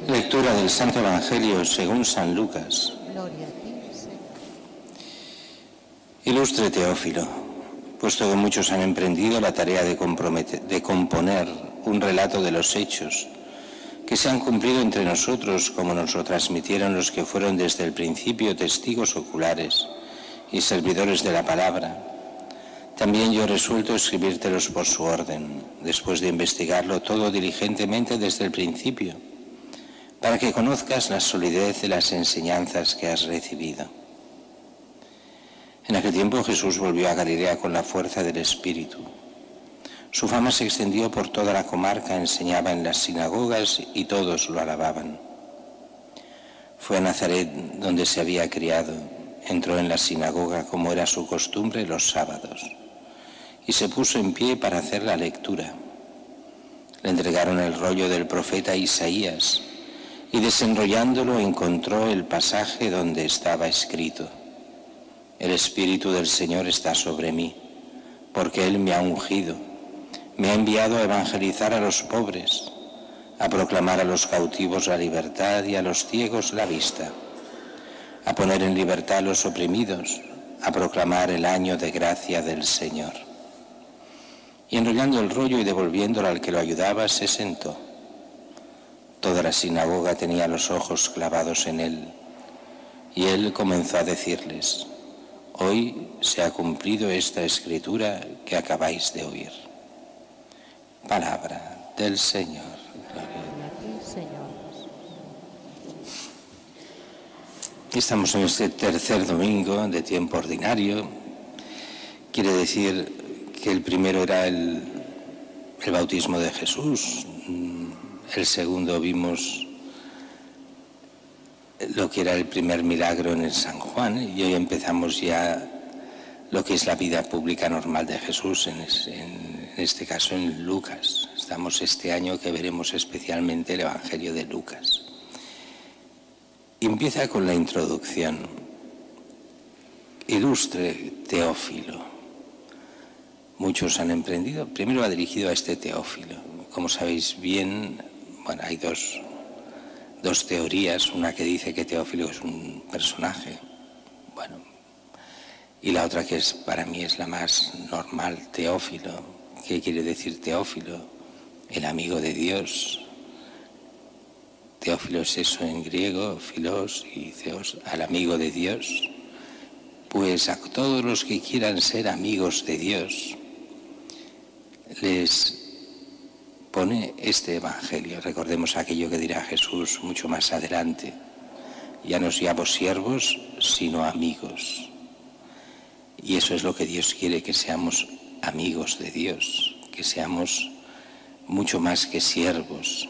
Lectura del Santo Evangelio según San Lucas. Gloria a ti, Señor. Ilustre Teófilo, puesto que muchos han emprendido la tarea de componer un relato de los hechos que se han cumplido entre nosotros, como nos lo transmitieron los que fueron desde el principio testigos oculares y servidores de la palabra, también yo he resuelto escribírtelos por su orden, después de investigarlo todo diligentemente desde el principio, para que conozcas la solidez de las enseñanzas que has recibido. En aquel tiempo Jesús volvió a Galilea con la fuerza del Espíritu. Su fama se extendió por toda la comarca, enseñaba en las sinagogas y todos lo alababan. Fue a Nazaret, donde se había criado, entró en la sinagoga como era su costumbre los sábados, y se puso en pie para hacer la lectura. Le entregaron el rollo del profeta Isaías, y desenrollándolo encontró el pasaje donde estaba escrito: El Espíritu del Señor está sobre mí, porque Él me ha ungido, me ha enviado a evangelizar a los pobres, a proclamar a los cautivos la libertad y a los ciegos la vista, a poner en libertad a los oprimidos, a proclamar el año de gracia del Señor. Y enrollando el rollo y devolviéndolo al que lo ayudaba, se sentó. Toda la sinagoga tenía los ojos clavados en él, y él comenzó a decirles: Hoy se ha cumplido esta escritura que acabáis de oír. Palabra del Señor. Gloria a ti, Señor. Estamos en este tercer domingo de tiempo ordinario. Quiere decir que el primero era el bautismo de Jesús. El segundo vimos lo que era el primer milagro en el San Juan, y hoy empezamos ya lo que es la vida pública normal de Jesús, en este caso en Lucas. Estamos este año que veremos especialmente el Evangelio de Lucas. Y empieza con la introducción. Ilustre Teófilo. Muchos han emprendido. Primero va dirigido a este Teófilo. Como sabéis bien, bueno, hay dos teorías, una que dice que Teófilo es un personaje, bueno, y la otra que para mí es la más normal, Teófilo. ¿Qué quiere decir Teófilo? El amigo de Dios. Teófilo es eso en griego, filos y theos, al amigo de Dios. Pues a todos los que quieran ser amigos de Dios, les pone este Evangelio. Recordemos aquello que dirá Jesús mucho más adelante: ya no os llamo siervos, sino amigos. Y eso es lo que Dios quiere, que seamos amigos de Dios, que seamos mucho más que siervos,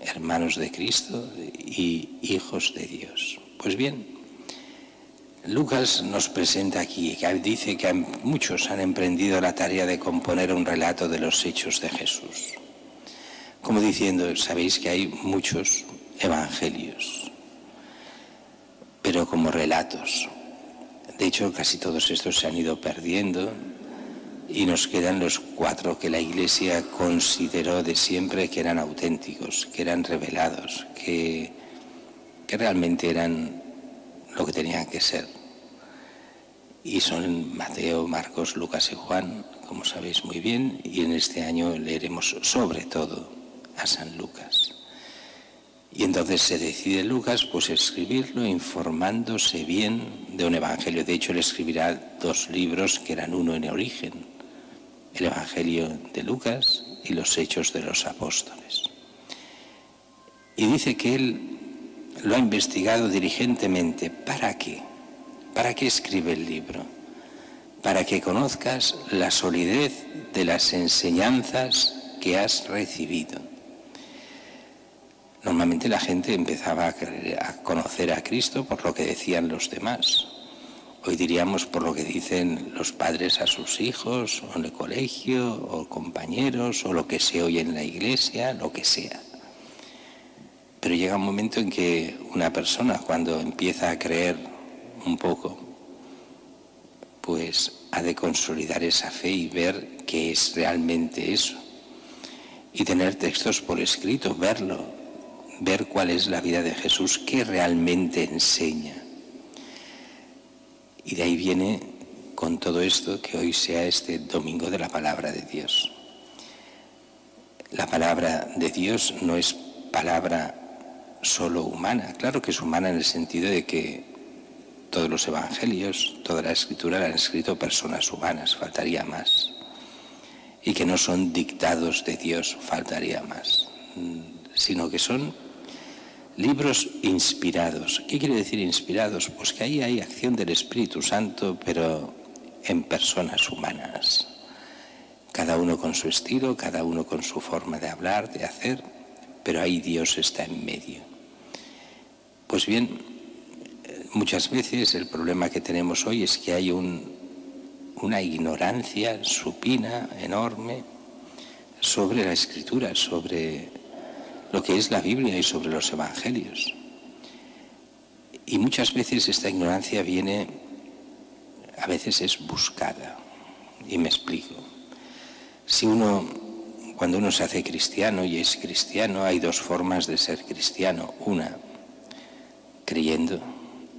hermanos de Cristo y hijos de Dios. Pues bien, Lucas nos presenta aquí, que dice que muchos han emprendido la tarea de componer un relato de los hechos de Jesús. Como diciendo, sabéis que hay muchos evangelios, pero como relatos. De hecho, casi todos estos se han ido perdiendo y nos quedan los 4 que la Iglesia consideró de siempre que eran auténticos, que eran revelados, que realmente eran lo que tenían que ser. Y son Mateo, Marcos, Lucas y Juan, como sabéis muy bien, y en este año leeremos sobre todo a San Lucas. Y entonces se decide Lucas pues escribirlo informándose bien de un evangelio. De hecho, él escribirá 2 libros que eran uno en origen: el Evangelio de Lucas y los Hechos de los Apóstoles. Y dice que él lo ha investigado diligentemente. ¿Para qué? ¿Para qué escribe el libro? Para que conozcas la solidez de las enseñanzas que has recibido. Normalmente la gente empezaba a conocer a Cristo por lo que decían los demás. Hoy diríamos por lo que dicen los padres a sus hijos, o en el colegio, o compañeros, o lo que se oye en la iglesia, lo que sea. Pero llega un momento en que una persona, cuando empieza a creer un poco, pues ha de consolidar esa fe y ver qué es realmente eso. Y tener textos por escrito, verlo, ver cuál es la vida de Jesús, qué realmente enseña. Y de ahí viene con todo esto que hoy sea este domingo de la palabra de Dios. La palabra de Dios no es palabra solo humana. Claro que es humana en el sentido de que todos los evangelios, toda la escritura la han escrito personas humanas, faltaría más. Y que no son dictados de Dios, faltaría más. Sino que son libros inspirados. ¿Qué quiere decir inspirados? Pues que ahí hay acción del Espíritu Santo, pero en personas humanas. Cada uno con su estilo, cada uno con su forma de hablar, de hacer, pero ahí Dios está en medio. Pues bien, muchas veces el problema que tenemos hoy es que hay una ignorancia supina, enorme, sobre la Escritura, sobre lo que es la Biblia y sobre los Evangelios. Y muchas veces esta ignorancia viene, a veces es buscada. Y me explico. Cuando uno se hace cristiano y es cristiano, hay dos formas de ser cristiano. Una, creyendo,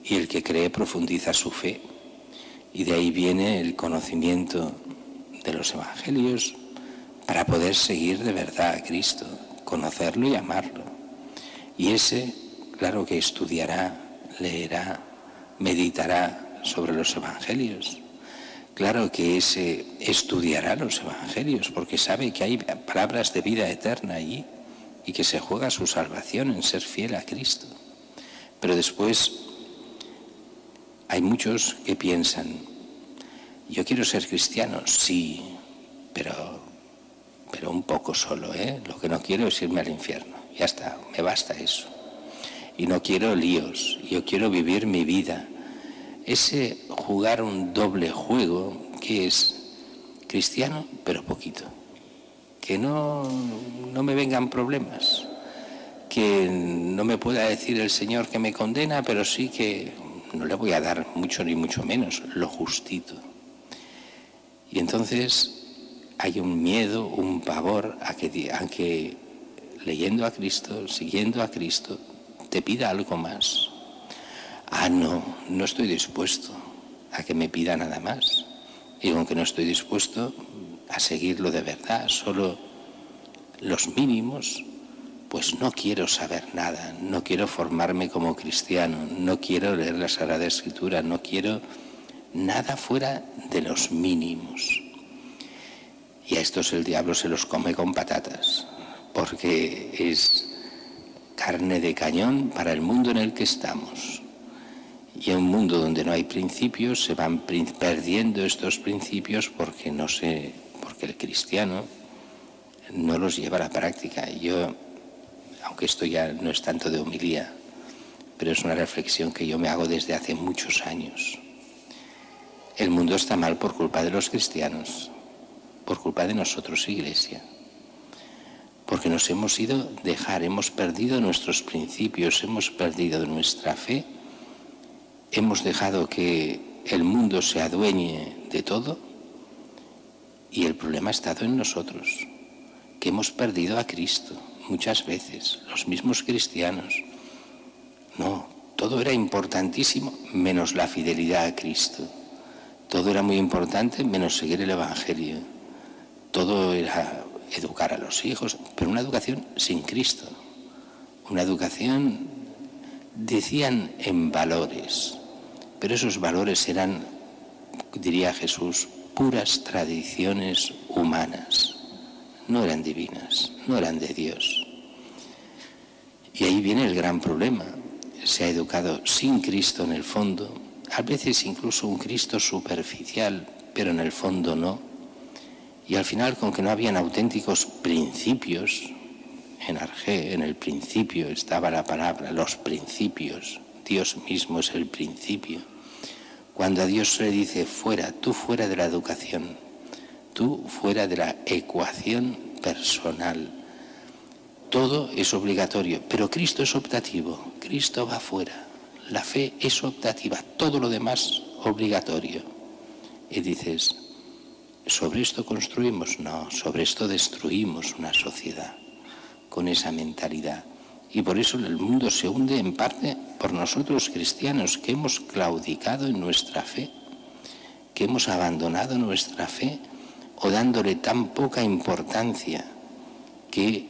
y el que cree profundiza su fe. Y de ahí viene el conocimiento de los Evangelios para poder seguir de verdad a Cristo, conocerlo y amarlo. Y ese, claro que estudiará, leerá, meditará sobre los Evangelios. Claro que ese estudiará los Evangelios porque sabe que hay palabras de vida eterna allí y que se juega su salvación en ser fiel a Cristo. Pero después hay muchos que piensan, yo quiero ser cristiano, sí, pero un poco solo, ¿eh? Lo que no quiero es irme al infierno. Ya está, me basta eso. Y no quiero líos, yo quiero vivir mi vida. Ese jugar un doble juego que es cristiano, pero poquito. Que no me vengan problemas. Que no me pueda decir el Señor que me condena, pero sí que no le voy a dar mucho ni mucho menos, lo justito. Y entonces hay un miedo, un pavor a que leyendo a Cristo, siguiendo a Cristo, te pida algo más. No estoy dispuesto a que me pida nada más. Y aunque no estoy dispuesto a seguirlo de verdad, solo los mínimos, pues no quiero saber nada, no quiero formarme como cristiano, no quiero leer la Sagrada Escritura, no quiero nada fuera de los mínimos. Y a estos el diablo se los come con patatas, porque es carne de cañón para el mundo en el que estamos. Y en un mundo donde no hay principios, se van perdiendo estos principios porque el cristiano no los lleva a la práctica. Yo, aunque esto ya no es tanto de homilía, pero es una reflexión que yo me hago desde hace muchos años. El mundo está mal por culpa de los cristianos, por culpa de nosotros, Iglesia. Porque nos hemos ido hemos perdido nuestros principios, hemos perdido nuestra fe, hemos dejado que el mundo se adueñe de todo y el problema ha estado en nosotros, que hemos perdido a Cristo muchas veces, los mismos cristianos. No, todo era importantísimo menos la fidelidad a Cristo. Todo era muy importante menos seguir el Evangelio. Todo era educar a los hijos, pero una educación sin Cristo. Una educación, decían, en valores, pero esos valores eran, diría Jesús, puras tradiciones humanas. No eran divinas, no eran de Dios. Y ahí viene el gran problema. Se ha educado sin Cristo en el fondo, a veces incluso un Cristo superficial, pero en el fondo no. Y al final, con que no habían auténticos principios, en Argé, en el principio estaba la palabra, los principios, Dios mismo es el principio. Cuando a Dios se le dice fuera, tú fuera de la educación, tú fuera de la ecuación personal, todo es obligatorio, pero Cristo es optativo, Cristo va fuera, la fe es optativa, todo lo demás obligatorio. Y dices, ¿sobre esto construimos? No, sobre esto destruimos una sociedad con esa mentalidad. Y por eso el mundo se hunde en parte por nosotros cristianos, que hemos claudicado en nuestra fe, que hemos abandonado nuestra fe o dándole tan poca importancia que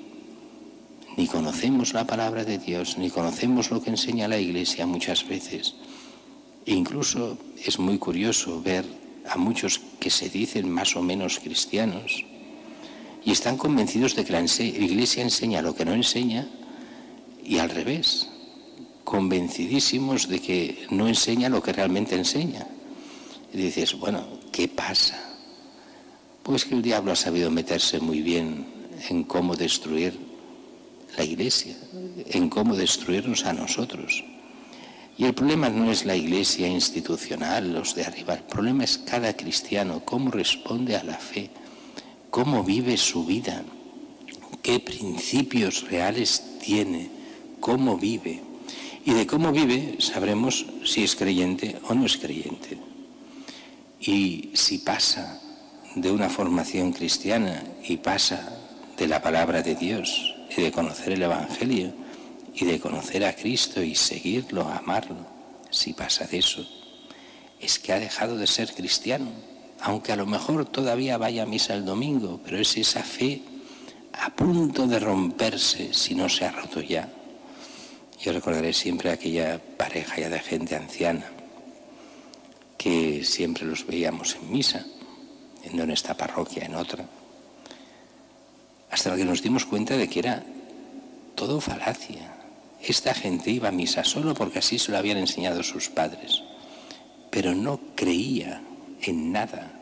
ni conocemos la palabra de Dios, ni conocemos lo que enseña la Iglesia muchas veces. E incluso es muy curioso ver a muchos que se dicen más o menos cristianos y están convencidos de que la Iglesia enseña lo que no enseña, y al revés, convencidísimos de que no enseña lo que realmente enseña. Y dices, bueno, ¿qué pasa? Pues que el diablo ha sabido meterse muy bien en cómo destruir la Iglesia, en cómo destruirnos a nosotros. Y el problema no es la Iglesia institucional, los de arriba, el problema es cada cristiano, cómo responde a la fe, cómo vive su vida, qué principios reales tiene, cómo vive. Y de cómo vive sabremos si es creyente o no es creyente. Y si pasa de una formación cristiana y pasa de la palabra de Dios y de conocer el Evangelio y de conocer a Cristo y seguirlo, amarlo, si pasa de eso, es que ha dejado de ser cristiano, aunque a lo mejor todavía vaya a misa el domingo, pero es esa fe a punto de romperse si no se ha roto ya. Yo recordaré siempre a aquella pareja ya de gente anciana que siempre los veíamos en misa, no en esta parroquia, en otra, hasta que nos dimos cuenta de que era todo falacia. Esta gente iba a misa solo porque así se lo habían enseñado sus padres, pero no creía en nada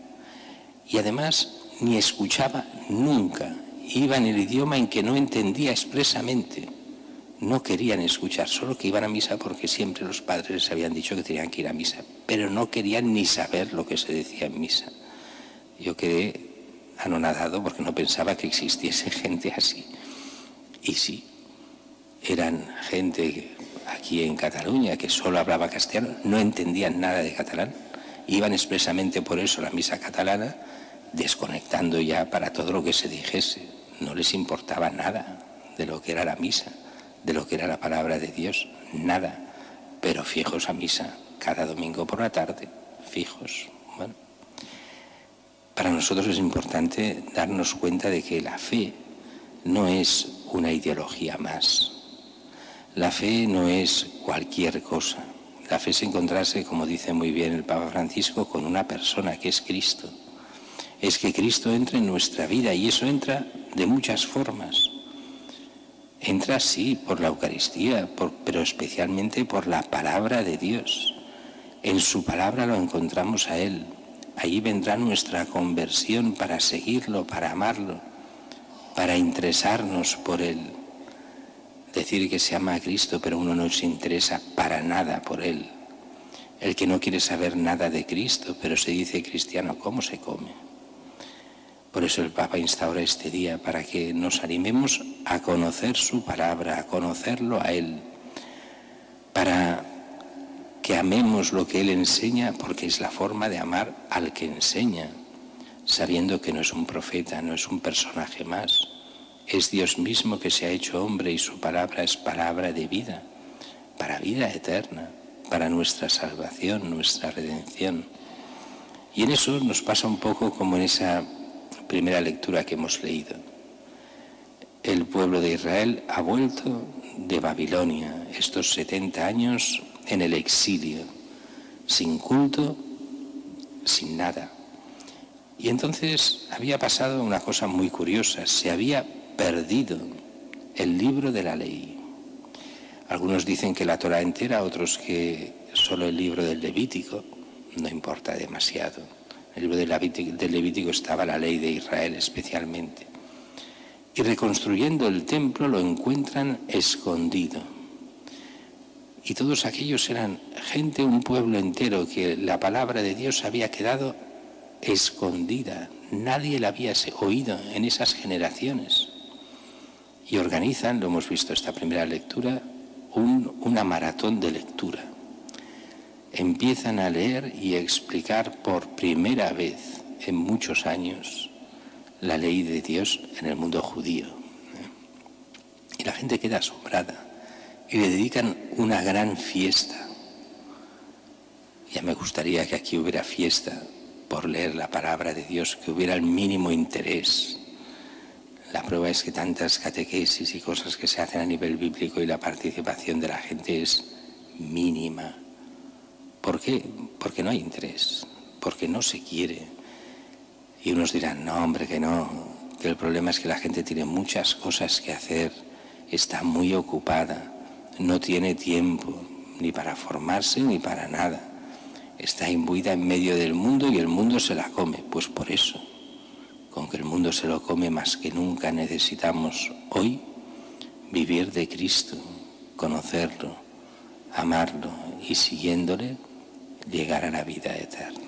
y además ni escuchaba nunca. Iba en el idioma en que no entendía expresamente. No querían escuchar, solo que iban a misa porque siempre los padres les habían dicho que tenían que ir a misa, pero no querían ni saber lo que se decía en misa. Yo quedé anonadado porque no pensaba que existiese gente así. Y sí, eran gente aquí en Cataluña que solo hablaba castellano, no entendían nada de catalán, iban expresamente por eso a la misa catalana, desconectando ya para todo lo que se dijese. No les importaba nada de lo que era la misa, de lo que era la palabra de Dios, nada, pero fijos a misa cada domingo por la tarde, fijos. Bueno, para nosotros es importante darnos cuenta de que la fe no es una ideología más. La fe no es cualquier cosa. La fe es encontrarse, como dice muy bien el Papa Francisco, con una persona que es Cristo. Es que Cristo entre en nuestra vida y eso entra de muchas formas. Entra, sí, por la Eucaristía, pero especialmente por la palabra de Dios. En su palabra lo encontramos a Él. Ahí vendrá nuestra conversión para seguirlo, para amarlo, para interesarnos por Él. Decir que se ama a Cristo, pero uno no se interesa para nada por Él. El que no quiere saber nada de Cristo, pero se dice cristiano, ¿cómo se come? Por eso el Papa instaura este día, para que nos animemos a conocer su palabra, a conocerlo a Él, para que amemos lo que Él enseña, porque es la forma de amar al que enseña, sabiendo que no es un profeta, no es un personaje más, es Dios mismo que se ha hecho hombre y su palabra es palabra de vida, para vida eterna, para nuestra salvación, nuestra redención. Y en eso nos pasa un poco como en esa primera lectura que hemos leído. El pueblo de Israel ha vuelto de Babilonia, estos 70 años en el exilio, sin culto, sin nada. Y entonces había pasado una cosa muy curiosa, se había perdido el libro de la ley. Algunos dicen que la Torá entera, otros que solo el libro del Levítico, no importa demasiado. En el libro del Levítico estaba la ley de Israel especialmente. Y reconstruyendo el templo lo encuentran escondido. Y todos aquellos eran gente, un pueblo entero, que la palabra de Dios había quedado escondida. Nadie la había oído en esas generaciones. Y organizan, lo hemos visto esta primera lectura, una maratón de lectura. Empiezan a leer y a explicar por primera vez en muchos años la ley de Dios en el mundo judío. Y Y la gente queda asombrada y le dedican una gran fiesta. Ya me gustaría que aquí hubiera fiesta por leer la palabra de Dios, que hubiera el mínimo interés. La prueba es que tantas catequesis y cosas que se hacen a nivel bíblico y la participación de la gente es mínima. ¿Por qué? Porque no hay interés, porque no se quiere. Y unos dirán, no, hombre, que no, que el problema es que la gente tiene muchas cosas que hacer, está muy ocupada, no tiene tiempo ni para formarse ni para nada. Está imbuida en medio del mundo y el mundo se la come. Pues por eso, con que el mundo se lo come más que nunca, necesitamos hoy vivir de Cristo, conocerlo, amarlo y siguiéndole llegar a la vida eterna.